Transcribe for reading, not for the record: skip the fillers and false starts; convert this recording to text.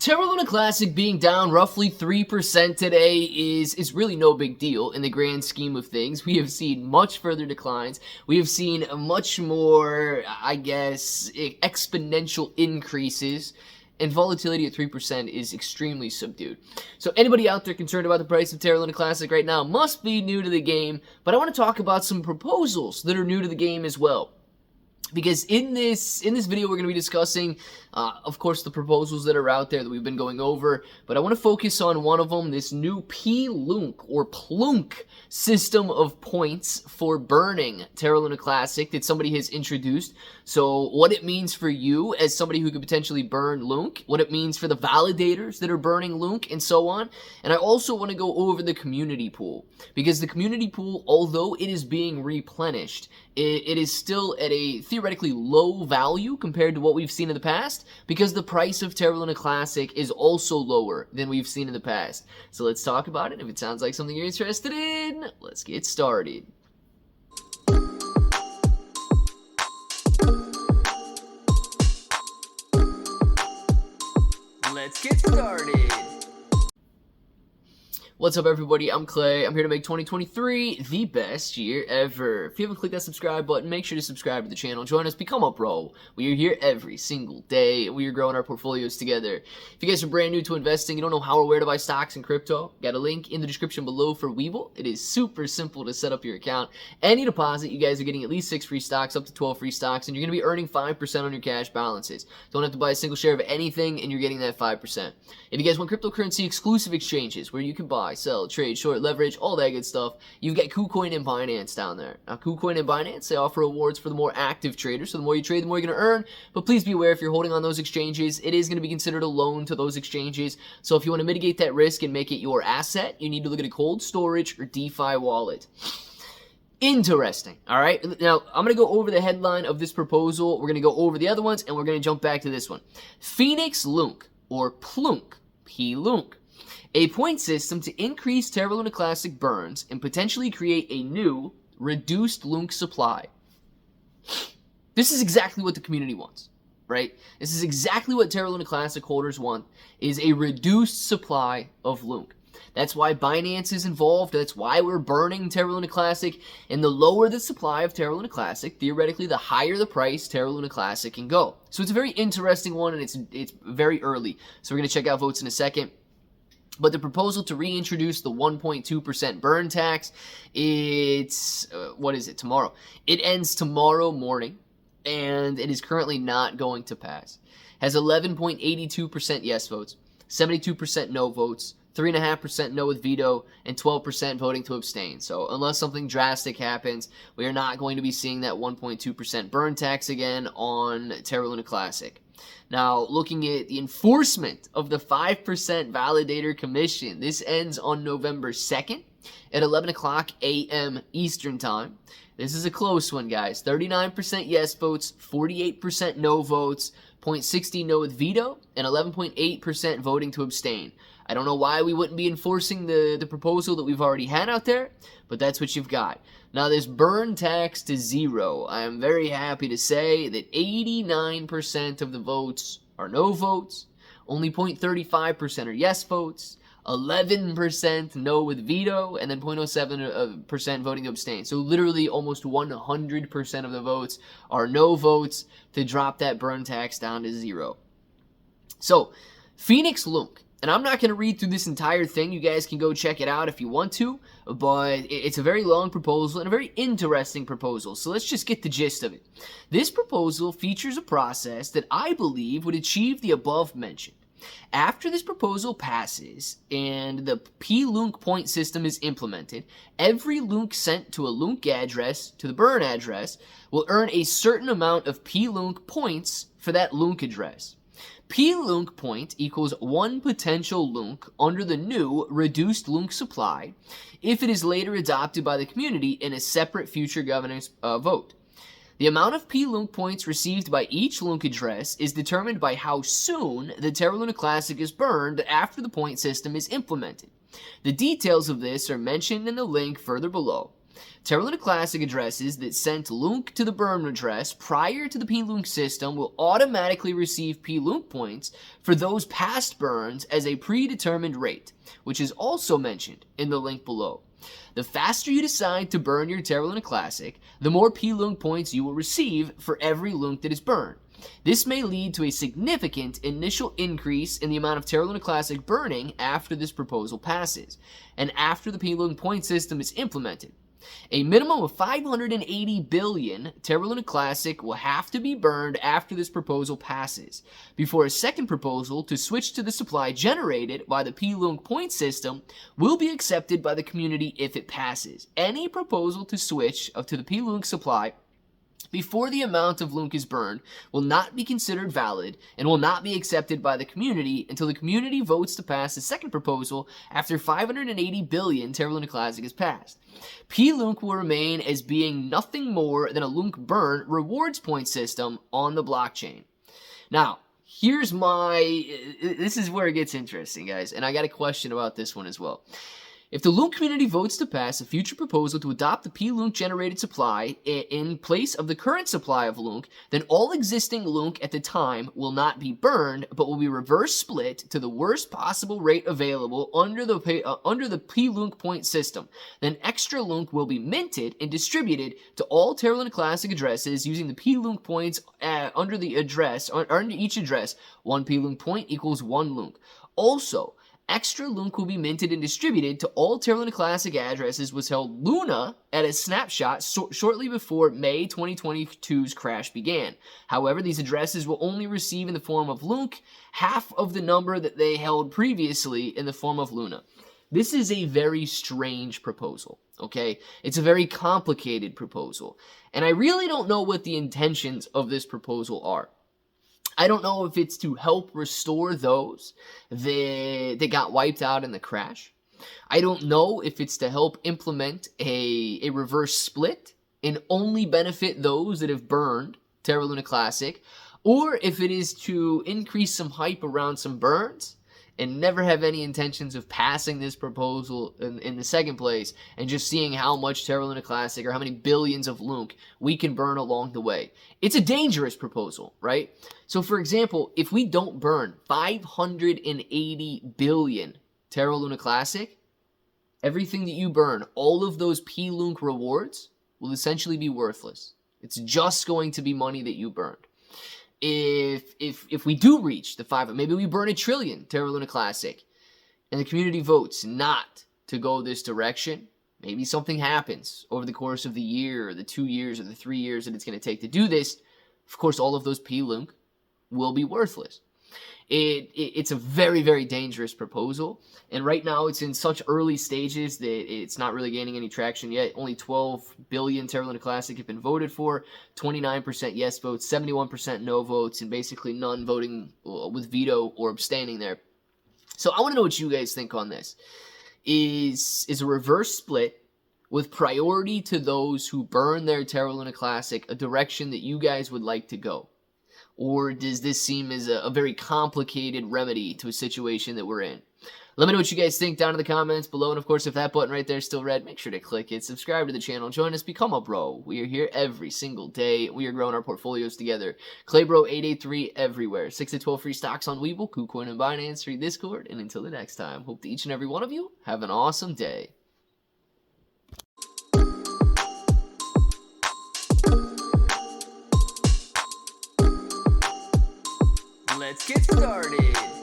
Terra Luna Classic being down roughly 3% today is really no big deal in the grand scheme of things. We have seen much further declines. We have seen much more, I guess, exponential increases. And volatility at 3% is extremely subdued. So anybody out there concerned about the price of Terra Luna Classic right now must be new to the game. But I want to talk about some proposals that are new to the game as well. Because in this video, we're going to be discussing, of course, the proposals that are out there that we've been going over. But I want to focus on one of them, this new LUNC or PLUNC system of points for burning Terra Luna Classic that somebody has introduced. So what it means for you as somebody who could potentially burn LUNC, what it means for the validators that are burning LUNC, and so on. And I also want to go over the community pool. Because the community pool, although it is being replenished, it is still at a theoretically low value compared to what we've seen in the past, because the price of Terra Luna Classic is also lower than we've seen in the past. So let's talk about it. If it sounds like something you're interested in, let's get started. Let's get started. What's up, everybody? I'm Clay. I'm here to make 2023 the best year ever. If you haven't clicked that subscribe button, make sure to subscribe to the channel. Join us, become a pro. We are here every single day, and we are growing our portfolios together. If you guys are brand new to investing, you don't know how or where to buy stocks and crypto, got a link in the description below for Webull. It is super simple to set up your account. Any deposit, you guys are getting at least 6 free stocks, up to 12 free stocks, and you're going to be earning 5% on your cash balances. Don't have to buy a single share of anything, and you're getting that 5%. If you guys want cryptocurrency exclusive exchanges where you can buy, sell, trade, short, leverage, all that good stuff, you've got KuCoin and Binance down there. Now, KuCoin and Binance, they offer rewards for the more active traders, so the more you trade, the more you're going to earn. But please be aware, if you're holding on those exchanges, it is going to be considered a loan to those exchanges. So if you want to mitigate that risk and make it your asset, you need to look at a cold storage or DeFi wallet. Interesting. All right. Now, I'm going to go over the headline of this proposal. We're going to go over the other ones, and we're going to jump back to this one. Phoenix LUNC, or PLUNC, P-LUNC. A point system to increase Terra Luna Classic burns and potentially create a new, reduced LUNC supply. This is exactly what the community wants, right? This is exactly what Terra Luna Classic holders want, is a reduced supply of LUNC. That's why Binance is involved. That's why we're burning Terra Luna Classic. And the lower the supply of Terra Luna Classic, theoretically, the higher the price Terra Luna Classic can go. So it's a very interesting one, and it's very early. So we're going to check out votes in a second. But the proposal to reintroduce the 1.2% burn tax, it's, what is it, tomorrow? It ends tomorrow morning, and it is currently not going to pass. Has 11.82% yes votes, 72% no votes, 3.5% no with veto, and 12% voting to abstain. So unless something drastic happens, we are not going to be seeing that 1.2% burn tax again on Terra Luna Classic. Now, looking at the enforcement of the 5% validator commission, this ends on November 2nd at 11 o'clock a.m. Eastern Time. This is a close one, guys. 39% yes votes, 48% no votes, 0.60 no with veto, and 11.8% voting to abstain. I don't know why we wouldn't be enforcing the proposal that we've already had out there, but that's what you've got. Now, this burn tax to zero, I am very happy to say that 89% of the votes are no votes, only 0.35% are yes votes, 11% no with veto, and then 0.07% voting to abstain. So literally almost 100% of the votes are no votes to drop that burn tax down to zero. So, Phoenix LUNC. And I'm not going to read through this entire thing. You guys can go check it out if you want to. But it's a very long proposal and a very interesting proposal. So let's just get the gist of it. This proposal features a process that I believe would achieve the above mentioned. After this proposal passes and the PLUNC point system is implemented, every LUNC sent to a LUNC address, to the burn address, will earn a certain amount of PLUNC points for that LUNC address. PLUNC point equals one potential LUNC under the new reduced LUNC supply if it is later adopted by the community in a separate future governance vote. The amount of PLUNC points received by each LUNC address is determined by how soon the Terra Luna Classic is burned after the point system is implemented. The details of this are mentioned in the link further below. Terra Luna Classic addresses that sent LUNC to the burn address prior to the LUNC system will automatically receive LUNC points for those past burns as a predetermined rate, which is also mentioned in the link below. The faster you decide to burn your Terra Luna Classic, the more LUNC points you will receive for every LUNC that is burned. This may lead to a significant initial increase in the amount of Terra Luna Classic burning after this proposal passes, and after the LUNC point system is implemented. A minimum of 580 billion Terra Luna Classic will have to be burned after this proposal passes, before a second proposal to switch to the supply generated by the LUNC point system will be accepted by the community if it passes. Any proposal to switch to the LUNC supply before the amount of LUNC is burned will not be considered valid and will not be accepted by the community until the community votes to pass the second proposal after 580 billion Terra Luna Classic is passed. LUNC will remain as being nothing more than a LUNC burn rewards point system on the blockchain. Now, this is where it gets interesting, guys, and I got a question about this one as well. If the LUNC community votes to pass a future proposal to adopt the LUNC generated supply in place of the current supply of LUNC, then all existing LUNC at the time will not be burned, but will be reverse split to the worst possible rate available under the LUNC point system. Then extra LUNC will be minted and distributed to all Terra Luna Classic addresses using the LUNC points under each address. 1 LUNC point equals 1 LUNC. Also, extra LUNC will be minted and distributed to all Terra Luna Classic addresses was held Luna at a snapshot shortly before May 2022's crash began. However, these addresses will only receive in the form of LUNC half of the number that they held previously in the form of Luna. This is a very strange proposal, okay? It's a very complicated proposal, and I really don't know what the intentions of this proposal are. I don't know if it's to help restore those that got wiped out in the crash. I don't know if it's to help implement a reverse split and only benefit those that have burned Terra Luna Classic, or if it is to increase some hype around some burns and never have any intentions of passing this proposal in the second place and just seeing how much Terra Luna Classic or how many billions of LUNC we can burn along the way. It's a dangerous proposal, right? So for example, if we don't burn 580 billion Terra Luna Classic, everything that you burn, all of those LUNC rewards will essentially be worthless. It's just going to be money that you burned. If we do reach the 5, maybe we burn 1 trillion Terra Luna Classic, and the community votes not to go this direction, maybe something happens over the course of the year, or the 2 years, or the 3 years that it's going to take to do this. Of course, all of those LUNC will be worthless. It's a very, very dangerous proposal, and right now it's in such early stages that it's not really gaining any traction yet. Only 12 billion Terra Luna Classic have been voted for, 29% yes votes, 71% no votes, and basically none voting with veto or abstaining there. So I want to know what you guys think on this. Is a reverse split with priority to those who burn their Terra Luna Classic a direction that you guys would like to go? Or does this seem as a very complicated remedy to a situation that we're in? Let me know what you guys think down in the comments below. And of course, if that button right there is still red, make sure to click it. Subscribe to the channel. Join us. Become a bro. We are here every single day. We are growing our portfolios together. Claybro883 everywhere. 6 to 12 free stocks on Webull, KuCoin, and Binance, free Discord. And until the next time, hope that each and every one of you have an awesome day. Let's get started.